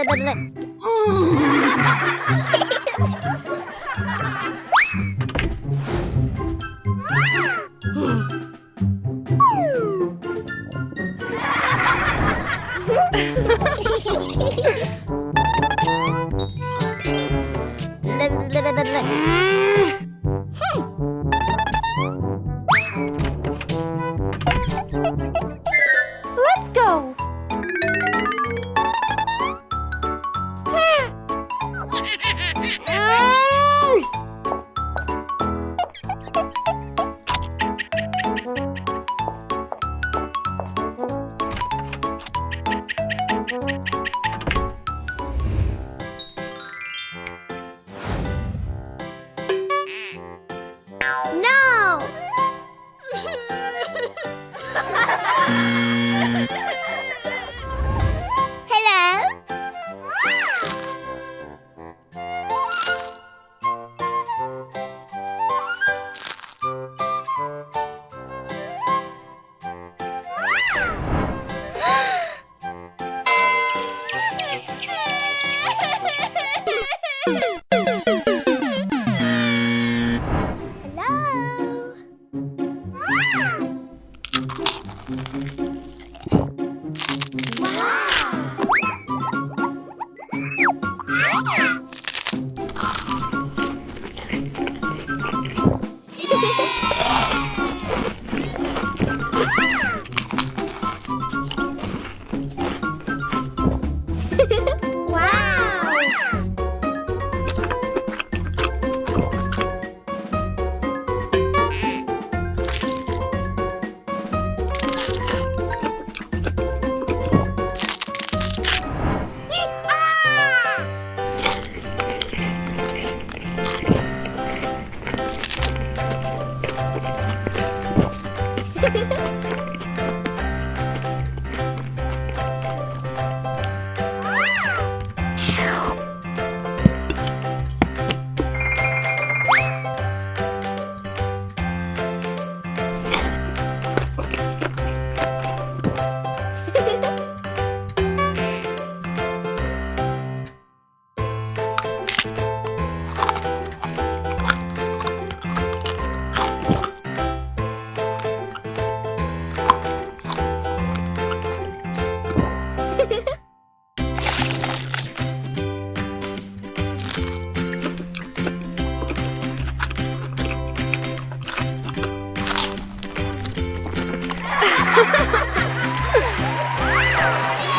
Let's go. No. Hello.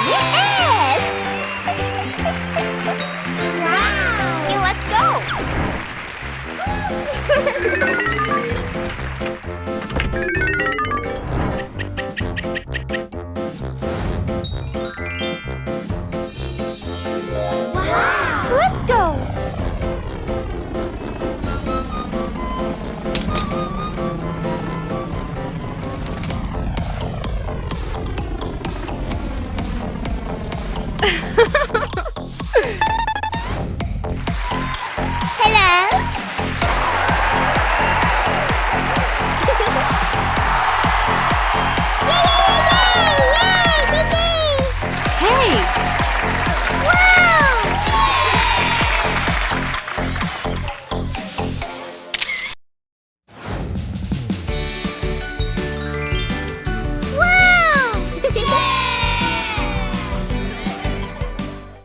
Yes! Wow! Okay, let's go! Wow! Let's go! Hello? Hey! Wow!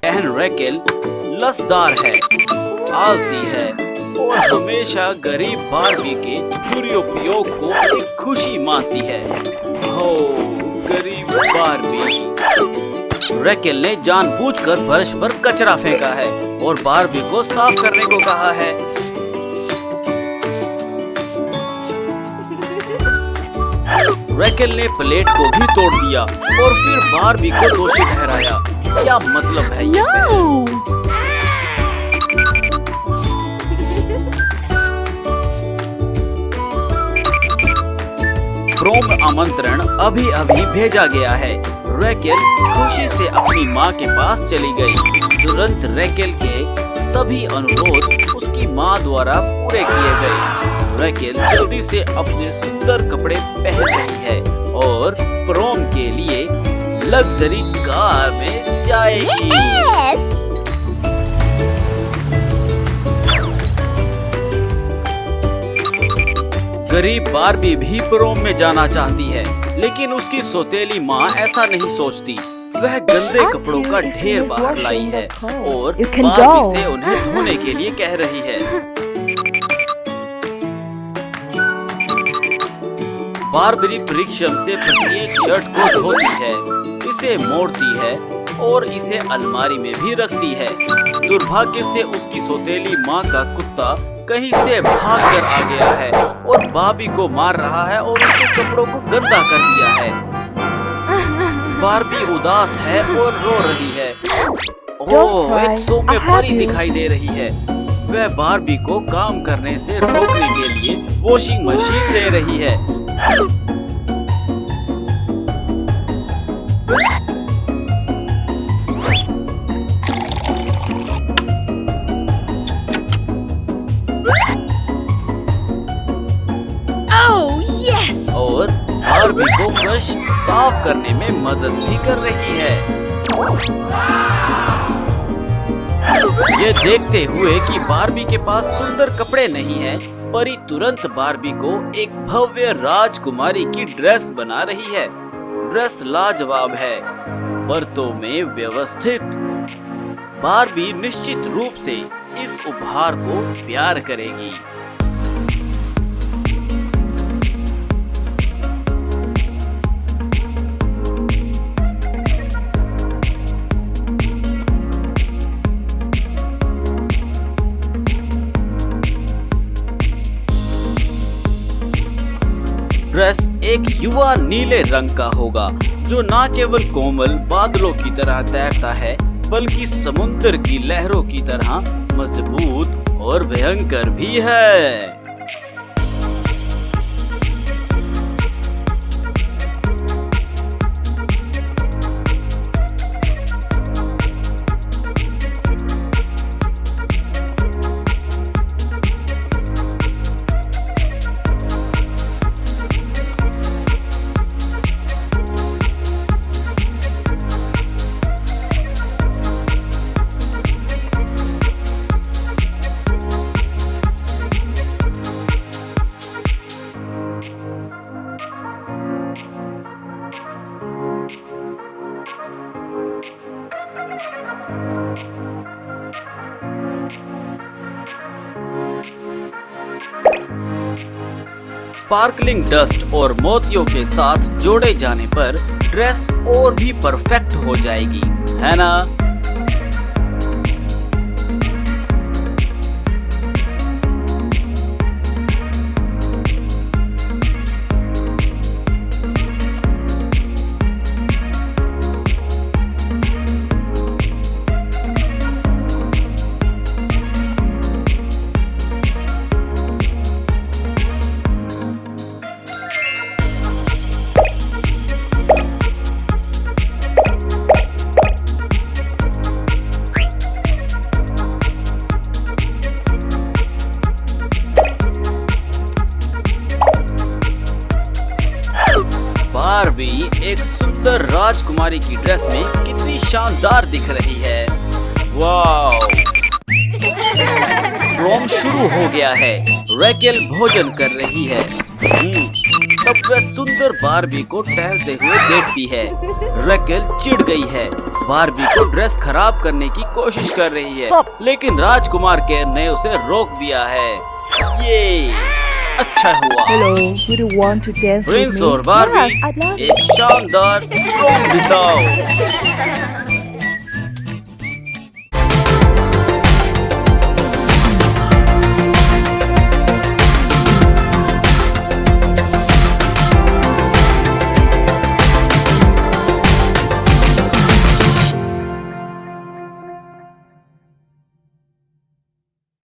बहन रैकेल लसदार है, आलसी है और हमेशा गरीब बार्बी के दुरुपयोग को एक खुशी मानती है। हो गरीब बार्बी। रैकेल ने जानबूझकर फर्श पर कचरा फेंका है और बार्बी को साफ करने को कहा है। रैकेल ने प्लेट को भी तोड़ दिया और फिर बार्बी को दोषी ठहराया। क्या मतलब है ये? प्रोम आमंत्रण अभी अभी भेजा गया है। रैकेल खुशी से अपनी माँ के पास चली गई। तुरंत रैकेल के सभी अनुरोध उसकी माँ द्वारा पूरे किए गए। रैकेल जल्दी से अपने सुंदर कपड़े पहन रही है और प्रोम के लिए लग्जरी कार में जाएगी। Yes! गरीब बार्बी भी प्रोम में जाना चाहती है, लेकिन उसकी सौतेली माँ ऐसा नहीं सोचती। वह गंदे कपड़ों का ढेर बाहर लाई है और बार्बी से उन्हें धोने के लिए कह रही है। बार्बी परिश्रम से प्रत्येक शर्ट को धोती है, इसे मोड़ती है और इसे अलमारी में भी रखती है। दुर्भाग्य से उसकी सौतेली माँ का कुत्ता कहीं से भागकर आ गया है और बार्बी को मार रहा है और उसके कपड़ों को गंदा कर दिया है। बार्बी उदास है और रो रही है। ओह, एक सौम्य परी दिखाई दे रही है। वह बार्बी को काम करने से रोकने के लिए वॉशिंग मशीन दे रही है। और बार्बी को फ्रेश साफ करने में मदद भी कर रही है। ये देखते हुए कि बार्बी के पास सुंदर कपड़े नहीं हैं, परी तुरंत बार्बी को एक भव्य राजकुमारी की ड्रेस बना रही है। ड्रेस लाजवाब है, परतों में व्यवस्थित। बार्बी निश्चित रूप से इस उपहार को प्यार करेगी। ड्रेस एक युवा नीले रंग का होगा, जो न केवल कोमल बादलों की तरह तैरता है, बल्कि समुद्र की लहरों की तरह मजबूत और भयंकर भी है। स्पार्कलिंग डस्ट और मोतियों के साथ जोड़े जाने पर ड्रेस और भी परफेक्ट हो जाएगी, है ना? बार्बी एक सुंदर राजकुमारी की ड्रेस में कितनी शानदार दिख रही है। वाव! प्रोम शुरू हो गया है। रेकेल भोजन कर रही है। तब वह सुंदर बार्बी को टहलते हुए देखती है। रेकेल चिढ़ गई है। बार्बी को ड्रेस खराब करने की कोशिश कर रही है, लेकिन राजकुमार केर ने उसे रोक दिया है। ये अच्छा हुआ। Hello, would you want to dance with Prince me? और बार्बी Yes, I'd love एक शानदार प्रोम बिताओ।